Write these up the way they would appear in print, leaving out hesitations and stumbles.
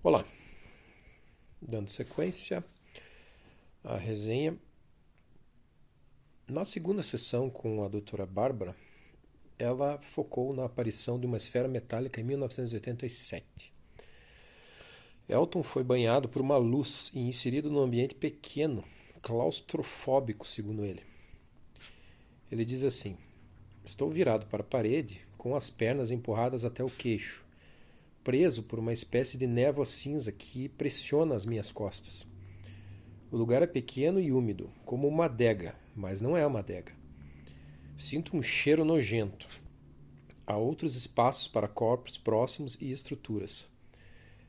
Olá, dando sequência à resenha. Na segunda sessão com a doutora Bárbara, ela focou na aparição de uma esfera metálica em 1987. Elton foi banhado por uma luz e inserido num ambiente pequeno, claustrofóbico, segundo ele. Ele diz assim: estou virado para a parede, com as pernas empurradas até o queixo, preso por uma espécie de névoa cinza que pressiona as minhas costas. O lugar é pequeno e úmido, como uma adega, mas não é uma adega. Sinto um cheiro nojento. Há outros espaços para corpos próximos e estruturas.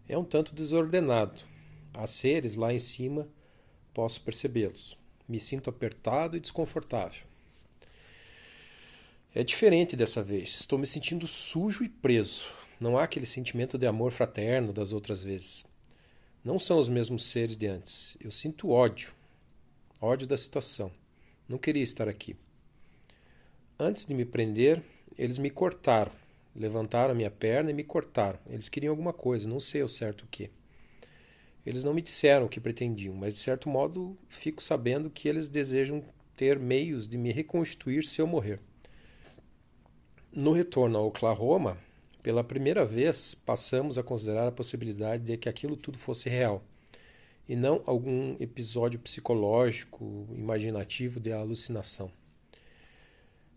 É um tanto desordenado. Há seres lá em cima, posso percebê-los. Me sinto apertado e desconfortável. É diferente dessa vez. Estou me sentindo sujo e preso. Não há aquele sentimento de amor fraterno das outras vezes. Não são os mesmos seres de antes. Eu sinto ódio. Ódio da situação. Não queria estar aqui. Antes de me prender, eles me cortaram. Levantaram a minha perna e me cortaram. Eles queriam alguma coisa, não sei ao certo o que. Eles não me disseram o que pretendiam, mas de certo modo fico sabendo que eles desejam ter meios de me reconstituir se eu morrer. No retorno a Oklahoma, pela primeira vez passamos a considerar a possibilidade de que aquilo tudo fosse real, e não algum episódio psicológico, imaginativo de alucinação.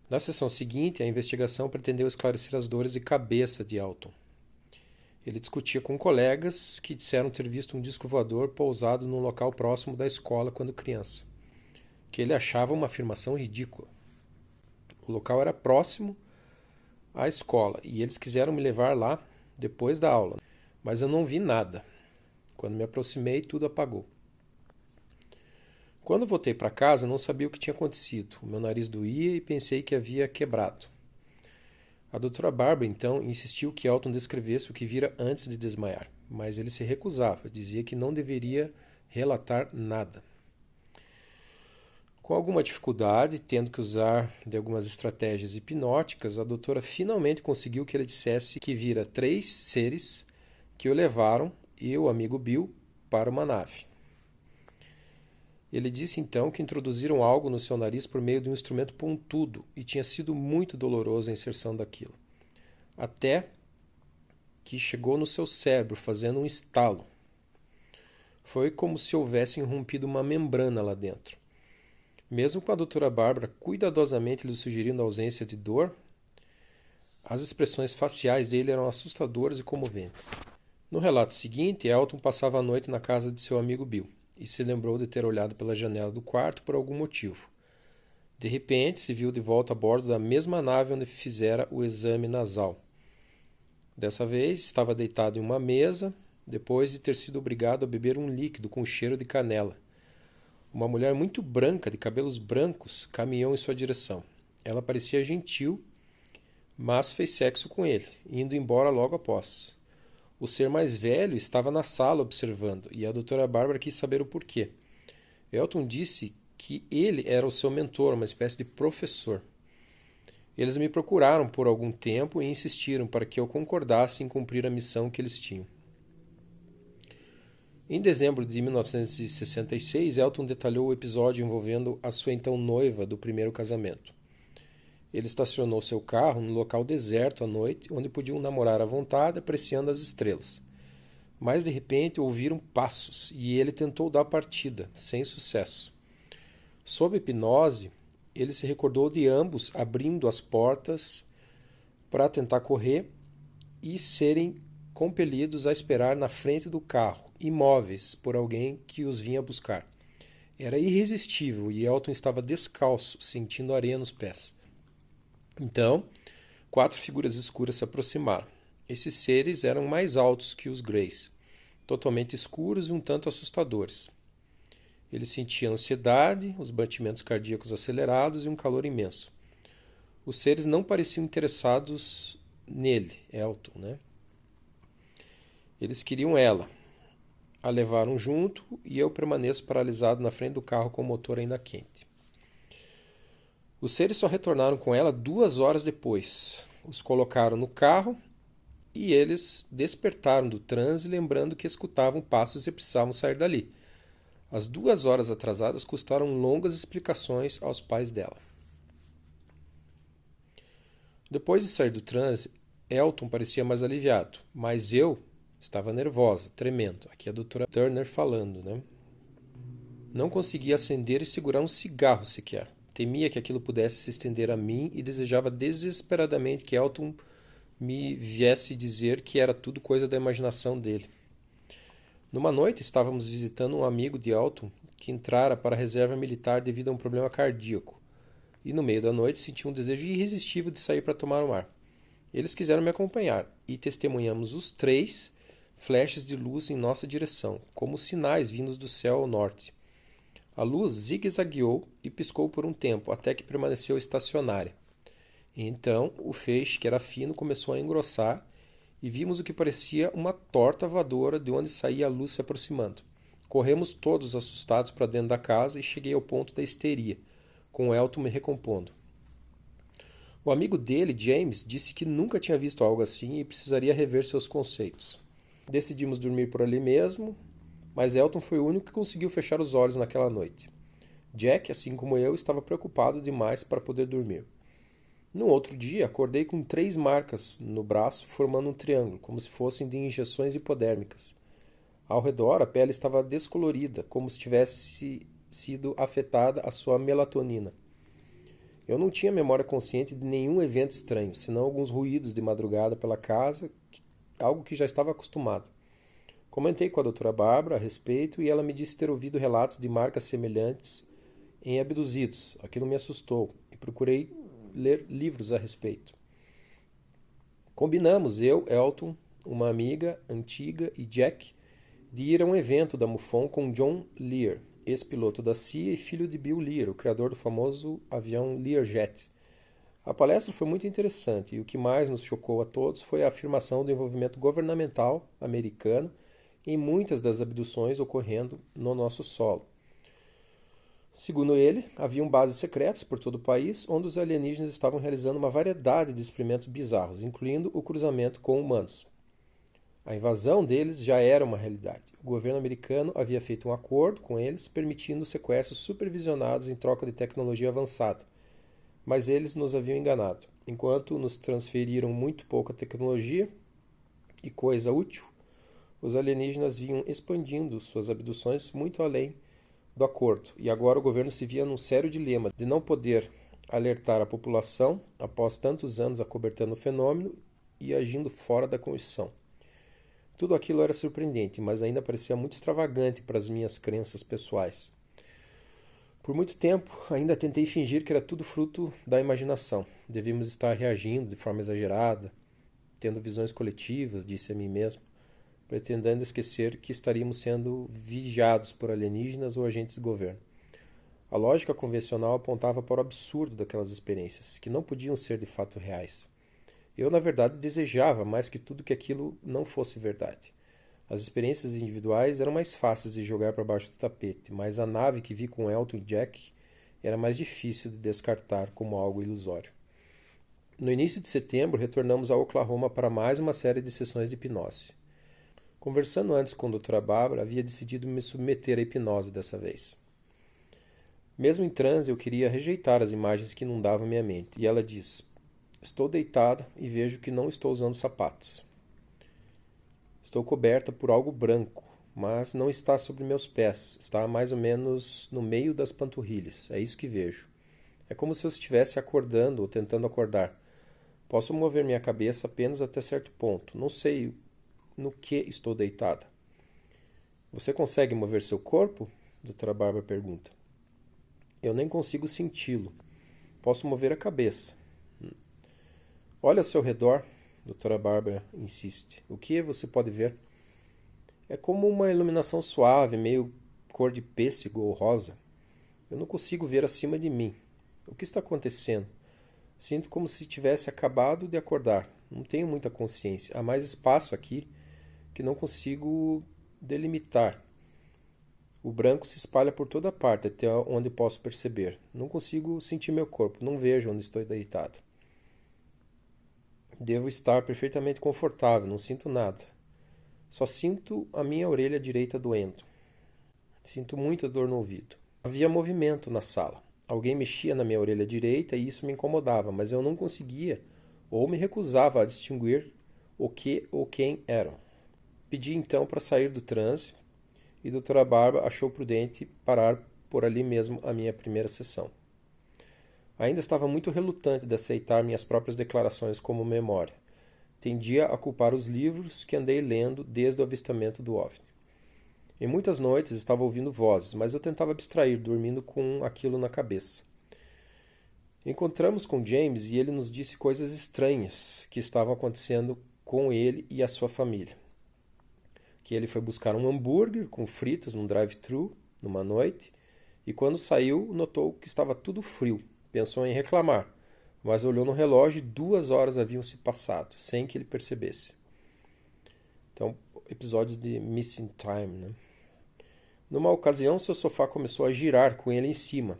Na sessão seguinte, a investigação pretendeu esclarecer as dores de cabeça de Elton. Ele discutia com colegas que disseram ter visto um disco voador pousado num local próximo da escola quando criança, que ele achava uma afirmação ridícula. O local era próximo à escola e eles quiseram me levar lá depois da aula, mas eu não vi nada. Quando me aproximei, tudo apagou. Quando voltei para casa, não sabia o que tinha acontecido. O meu nariz doía e pensei que havia quebrado. A doutora Bárbara, então, insistiu que Elton descrevesse o que vira antes de desmaiar, mas ele se recusava, dizia que não deveria relatar nada. Com alguma dificuldade, tendo que usar de algumas estratégias hipnóticas, a doutora finalmente conseguiu que ele dissesse que vira 3 seres que o levaram, e o amigo Bill, para uma nave. Ele disse então que introduziram algo no seu nariz por meio de um instrumento pontudo e tinha sido muito dolorosa a inserção daquilo. Até que chegou no seu cérebro, fazendo um estalo. Foi como se houvessem rompido uma membrana lá dentro. Mesmo com a doutora Bárbara cuidadosamente lhe sugerindo a ausência de dor, as expressões faciais dele eram assustadoras e comoventes. No relato seguinte, Elton passava a noite na casa de seu amigo Bill e se lembrou de ter olhado pela janela do quarto por algum motivo. De repente, se viu de volta a bordo da mesma nave onde fizera o exame nasal. Dessa vez, estava deitado em uma mesa, depois de ter sido obrigado a beber um líquido com cheiro de canela. Uma mulher muito branca, de cabelos brancos, caminhou em sua direção. Ela parecia gentil, mas fez sexo com ele, indo embora logo após. O ser mais velho estava na sala observando, e a doutora Bárbara quis saber o porquê. Elton disse que ele era o seu mentor, uma espécie de professor. Eles me procuraram por algum tempo e insistiram para que eu concordasse em cumprir a missão que eles tinham. Em dezembro de 1966, Elton detalhou o episódio envolvendo a sua então noiva do primeiro casamento. Ele estacionou seu carro num local deserto à noite, onde podiam namorar à vontade, apreciando as estrelas. Mas de repente ouviram passos e ele tentou dar partida, sem sucesso. Sob hipnose, ele se recordou de ambos abrindo as portas para tentar correr e serem compelidos a esperar na frente do carro, imóveis, por alguém que os vinha buscar. Era irresistível e Elton estava descalço, sentindo areia nos pés. Então, 4 figuras escuras se aproximaram. Esses seres eram mais altos que os Greys, totalmente escuros e um tanto assustadores. Ele sentia ansiedade, os batimentos cardíacos acelerados e um calor imenso. Os seres não pareciam interessados nele, Elton, né? Eles queriam ela. A levaram junto e eu permaneço paralisado na frente do carro com o motor ainda quente. Os seres só retornaram com ela 2 horas depois. Os colocaram no carro e eles despertaram do transe lembrando que escutavam passos e precisavam sair dali. As 2 horas atrasadas custaram longas explicações aos pais dela. Depois de sair do transe, Elton parecia mais aliviado, mas eu estava nervosa, tremendo. Aqui é a doutora Turner falando, né? Não conseguia acender e segurar um cigarro sequer. Temia que aquilo pudesse se estender a mim e desejava desesperadamente que Elton me viesse dizer que era tudo coisa da imaginação dele. Numa noite, estávamos visitando um amigo de Elton que entrara para a reserva militar devido a um problema cardíaco. E no meio da noite senti um desejo irresistível de sair para tomar um ar. Eles quiseram me acompanhar e testemunhamos os 3 flashes de luz em nossa direção, como sinais vindos do céu ao norte. A luz zigue-zagueou e piscou por um tempo, até que permaneceu estacionária. E então, o feixe, que era fino, começou a engrossar e vimos o que parecia uma torta voadora de onde saía a luz se aproximando. Corremos todos assustados para dentro da casa e cheguei ao ponto da histeria, com Elton me recompondo. O amigo dele, James, disse que nunca tinha visto algo assim e precisaria rever seus conceitos. Decidimos dormir por ali mesmo, mas Elton foi o único que conseguiu fechar os olhos naquela noite. Jack, assim como eu, estava preocupado demais para poder dormir. No outro dia, acordei com 3 marcas no braço formando um triângulo, como se fossem de injeções hipodérmicas. Ao redor, a pele estava descolorida, como se tivesse sido afetada a sua melatonina. Eu não tinha memória consciente de nenhum evento estranho, senão alguns ruídos de madrugada pela casa, algo que já estava acostumado. Comentei com a doutora Bárbara a respeito e ela me disse ter ouvido relatos de marcas semelhantes em abduzidos. Aquilo me assustou e procurei ler livros a respeito. Combinamos, eu, Elton, uma amiga antiga e Jack, de ir a um evento da MUFON com John Lear, ex-piloto da CIA e filho de Bill Lear, o criador do famoso avião Learjet. A palestra foi muito interessante e o que mais nos chocou a todos foi a afirmação do envolvimento governamental americano em muitas das abduções ocorrendo no nosso solo. Segundo ele, haviam bases secretas por todo o país onde os alienígenas estavam realizando uma variedade de experimentos bizarros, incluindo o cruzamento com humanos. A invasão deles já era uma realidade. O governo americano havia feito um acordo com eles, permitindo sequestros supervisionados em troca de tecnologia avançada. Mas eles nos haviam enganado. Enquanto nos transferiram muito pouca tecnologia e coisa útil, os alienígenas vinham expandindo suas abduções muito além do acordo, e agora o governo se via num sério dilema de não poder alertar a população após tantos anos acobertando o fenômeno e agindo fora da Constituição. Tudo aquilo era surpreendente, mas ainda parecia muito extravagante para as minhas crenças pessoais. Por muito tempo, ainda tentei fingir que era tudo fruto da imaginação. Devíamos estar reagindo de forma exagerada, tendo visões coletivas, disse a mim mesmo, pretendendo esquecer que estaríamos sendo vigiados por alienígenas ou agentes de governo. A lógica convencional apontava para o absurdo daquelas experiências, que não podiam ser de fato reais. Eu, na verdade, desejava mais que tudo que aquilo não fosse verdade. As experiências individuais eram mais fáceis de jogar para baixo do tapete, mas a nave que vi com Elton e Jack era mais difícil de descartar como algo ilusório. No início de setembro, retornamos a Oklahoma para mais uma série de sessões de hipnose. Conversando antes com a doutora Bárbara, havia decidido me submeter à hipnose dessa vez. Mesmo em transe, eu queria rejeitar as imagens que inundavam minha mente. E ela diz: estou deitada e vejo que não estou usando sapatos. Estou coberta por algo branco, mas não está sobre meus pés. Está mais ou menos no meio das panturrilhas. É isso que vejo. É como se eu estivesse acordando ou tentando acordar. Posso mover minha cabeça apenas até certo ponto. Não sei no que estou deitada. Você consegue mover seu corpo? Doutora Bárbara pergunta. Eu nem consigo senti-lo. Posso mover a cabeça. Olha ao seu redor, doutora Bárbara insiste. O que você pode ver? É como uma iluminação suave, meio cor de pêssego ou rosa. Eu não consigo ver acima de mim. O que está acontecendo? Sinto como se tivesse acabado de acordar. Não tenho muita consciência. Há mais espaço aqui que não consigo delimitar. O branco se espalha por toda parte, até onde posso perceber. Não consigo sentir meu corpo, não vejo onde estou deitado. Devo estar perfeitamente confortável, não sinto nada. Só sinto a minha orelha direita doendo. Sinto muita dor no ouvido. Havia movimento na sala. Alguém mexia na minha orelha direita e isso me incomodava, mas eu não conseguia ou me recusava a distinguir o que ou quem eram. Pedi então para sair do transe e a doutora Bárbara achou prudente parar por ali mesmo a minha primeira sessão. Ainda estava muito relutante de aceitar minhas próprias declarações como memória. Tendia a culpar os livros que andei lendo desde o avistamento do OVNI. Em muitas noites estava ouvindo vozes, mas eu tentava abstrair, dormindo com aquilo na cabeça. Encontramos com James e ele nos disse coisas estranhas que estavam acontecendo com ele e a sua família. Que ele foi buscar um hambúrguer com fritas num drive-thru numa noite e quando saiu notou que estava tudo frio. Pensou em reclamar, mas olhou no relógio e 2 horas haviam se passado, sem que ele percebesse. Então, episódios de Missing Time, né? Numa ocasião, seu sofá começou a girar com ele em cima.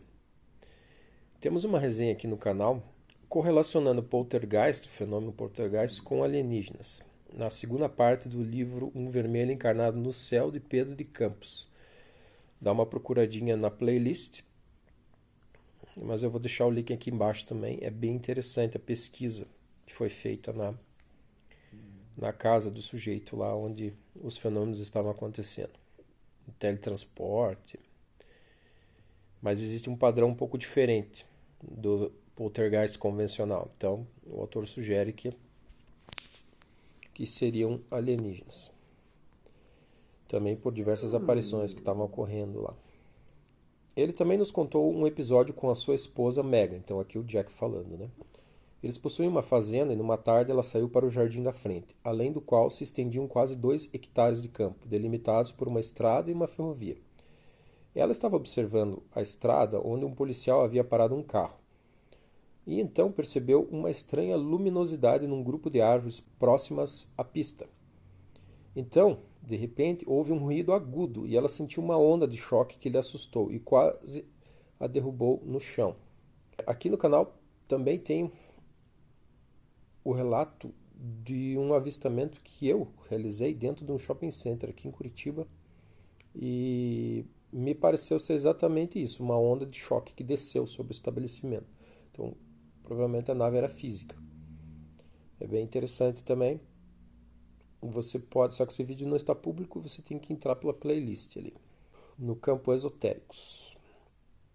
Temos uma resenha aqui no canal correlacionando poltergeist, o fenômeno poltergeist, com alienígenas. Na segunda parte do livro Um Vermelho Encarnado no Céu, de Pedro de Campos. Dá uma procuradinha na playlist, mas eu vou deixar o link aqui embaixo também. É bem interessante a pesquisa que foi feita na casa do sujeito lá onde os fenômenos estavam acontecendo. O teletransporte. Mas existe um padrão um pouco diferente do poltergeist convencional. Então, o autor sugere que seriam alienígenas. Também por diversas aparições que estavam ocorrendo lá. Ele também nos contou um episódio com a sua esposa Megan. Então, aqui o Jack falando, né? Eles possuíam uma fazenda e numa tarde ela saiu para o jardim da frente, além do qual se estendiam quase 2 hectares de campo, delimitados por uma estrada e uma ferrovia. Ela estava observando a estrada onde um policial havia parado um carro. E então percebeu uma estranha luminosidade num grupo de árvores próximas à pista. Então, de repente, houve um ruído agudo e ela sentiu uma onda de choque que lhe assustou e quase a derrubou no chão. Aqui no canal também tem o relato de um avistamento que eu realizei dentro de um shopping center aqui em Curitiba e me pareceu ser exatamente isso, uma onda de choque que desceu sobre o estabelecimento. Então, provavelmente a nave era física. É bem interessante também. Você pode, só que esse vídeo não está público, você tem que entrar pela playlist ali. No campo esotéricos.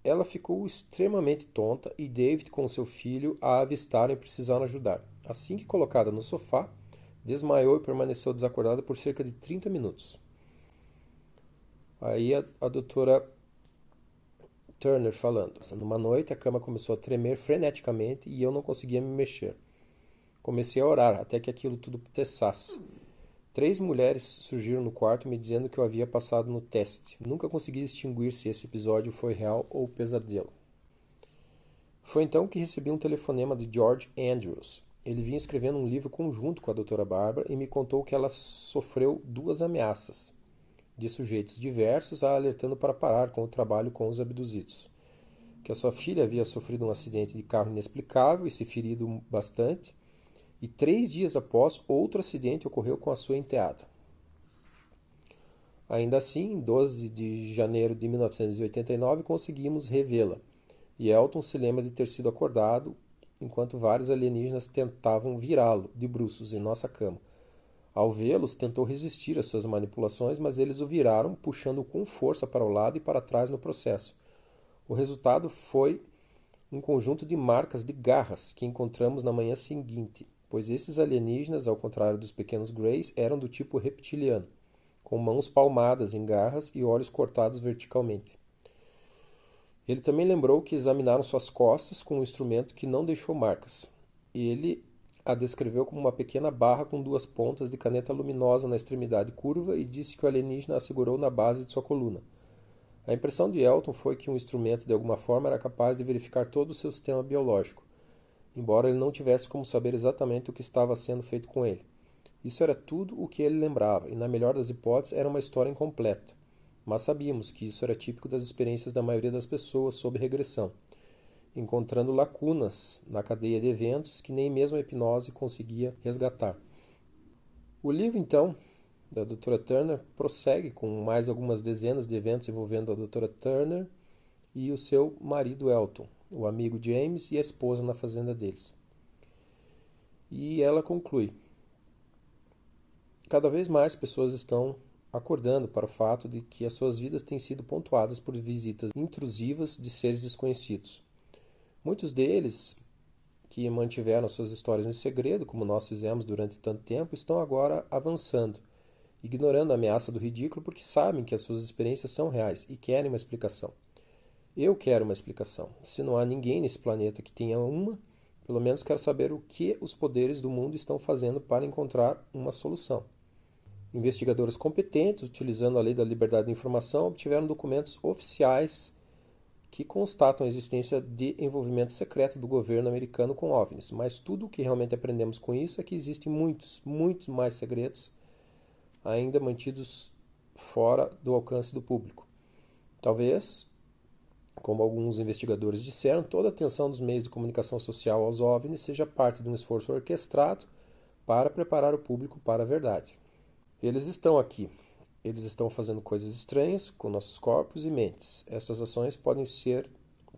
Ela ficou extremamente tonta e David com seu filho a avistaram e precisaram ajudar. Assim que colocada no sofá, desmaiou e permaneceu desacordada por cerca de 30 minutos. Aí a doutora Turner falando. Numa noite a cama começou a tremer freneticamente e eu não conseguia me mexer. Comecei a orar até que aquilo tudo cessasse. 3 mulheres surgiram no quarto me dizendo que eu havia passado no teste. Nunca consegui distinguir se esse episódio foi real ou pesadelo. Foi então que recebi um telefonema de George Andrews. Ele vinha escrevendo um livro conjunto com a doutora Bárbara e me contou que ela sofreu 2 ameaças de sujeitos diversos a alertando para parar com o trabalho com os abduzidos. Que a sua filha havia sofrido um acidente de carro inexplicável e se ferido bastante, e 3 dias após, outro acidente ocorreu com a sua enteada. Ainda assim, em 12 de janeiro de 1989, conseguimos revê-la, e Elton se lembra de ter sido acordado enquanto vários alienígenas tentavam virá-lo de bruços em nossa cama. Ao vê-los, tentou resistir às suas manipulações, mas eles o viraram, puxando-o com força para o lado e para trás no processo. O resultado foi um conjunto de marcas de garras que encontramos na manhã seguinte, pois esses alienígenas, ao contrário dos pequenos Greys, eram do tipo reptiliano, com mãos palmadas em garras e olhos cortados verticalmente. Ele também lembrou que examinaram suas costas com um instrumento que não deixou marcas. Ele a descreveu como uma pequena barra com 2 pontas de caneta luminosa na extremidade curva e disse que o alienígena a segurou na base de sua coluna. A impressão de Elton foi que um instrumento de alguma forma era capaz de verificar todo o seu sistema biológico, embora ele não tivesse como saber exatamente o que estava sendo feito com ele. Isso era tudo o que ele lembrava, e na melhor das hipóteses era uma história incompleta. Mas sabíamos que isso era típico das experiências da maioria das pessoas sob regressão. encontrando lacunas na cadeia de eventos que nem mesmo a hipnose conseguia resgatar. O livro, então, da Dra. Turner prossegue com mais algumas dezenas de eventos envolvendo a Dra. Turner e o seu marido Elton, o amigo James e a esposa na fazenda deles. E ela conclui: cada vez mais pessoas estão acordando para o fato de que as suas vidas têm sido pontuadas por visitas intrusivas de seres desconhecidos. Muitos deles, que mantiveram suas histórias em segredo, como nós fizemos durante tanto tempo, estão agora avançando, ignorando a ameaça do ridículo porque sabem que as suas experiências são reais e querem uma explicação. Eu quero uma explicação. Se não há ninguém nesse planeta que tenha uma, pelo menos quero saber o que os poderes do mundo estão fazendo para encontrar uma solução. Investigadores competentes, utilizando a lei da liberdade de informação, obtiveram documentos oficiais que constatam a existência de envolvimento secreto do governo americano com OVNIs. Mas tudo o que realmente aprendemos com isso é que existem muitos mais segredos ainda mantidos fora do alcance do público. Talvez, como alguns investigadores disseram, toda a atenção dos meios de comunicação social aos OVNIs seja parte de um esforço orquestrado para preparar o público para a verdade. Eles estão aqui. Eles estão fazendo coisas estranhas com nossos corpos e mentes. Essas ações podem ser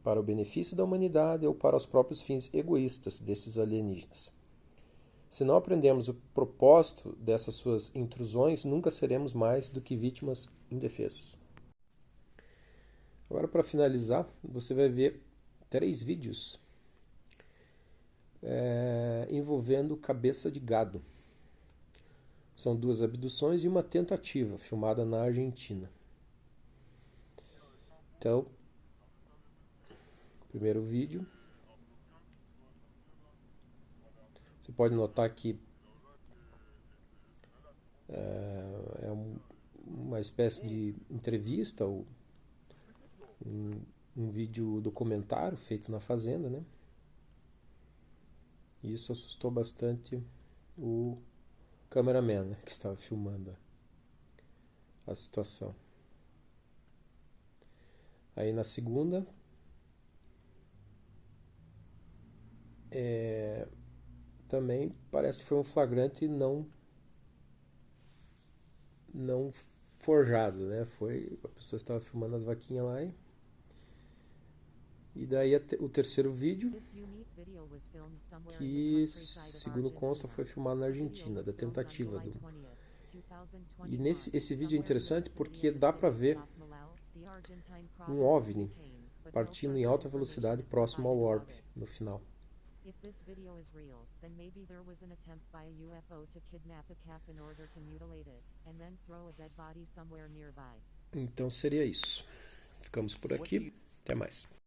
para o benefício da humanidade ou para os próprios fins egoístas desses alienígenas. Se não aprendermos o propósito dessas suas intrusões, nunca seremos mais do que vítimas indefesas. Agora, para finalizar, você vai ver 3 vídeos envolvendo cabeça de gado. São 2 abduções e uma tentativa, filmada na Argentina. Então, primeiro vídeo. Você pode notar que é uma espécie de entrevista ou um vídeo documentário feito na fazenda, né? E isso assustou bastante o cameraman, né, que estava filmando a situação. Aí na segunda também parece que foi um flagrante não forjado, né? A pessoa estava filmando as vaquinhas lá e daí o terceiro vídeo, que segundo consta foi filmado na Argentina, da tentativa do... E esse vídeo é interessante porque dá para ver um OVNI partindo em alta velocidade próximo ao orb no final. If this video is real, then maybe there was an attempt by a UFO to kidnap a calf in order to mutilate it, and then throw a dead body somewhere nearby. Então seria isso. Ficamos por aqui. Até mais.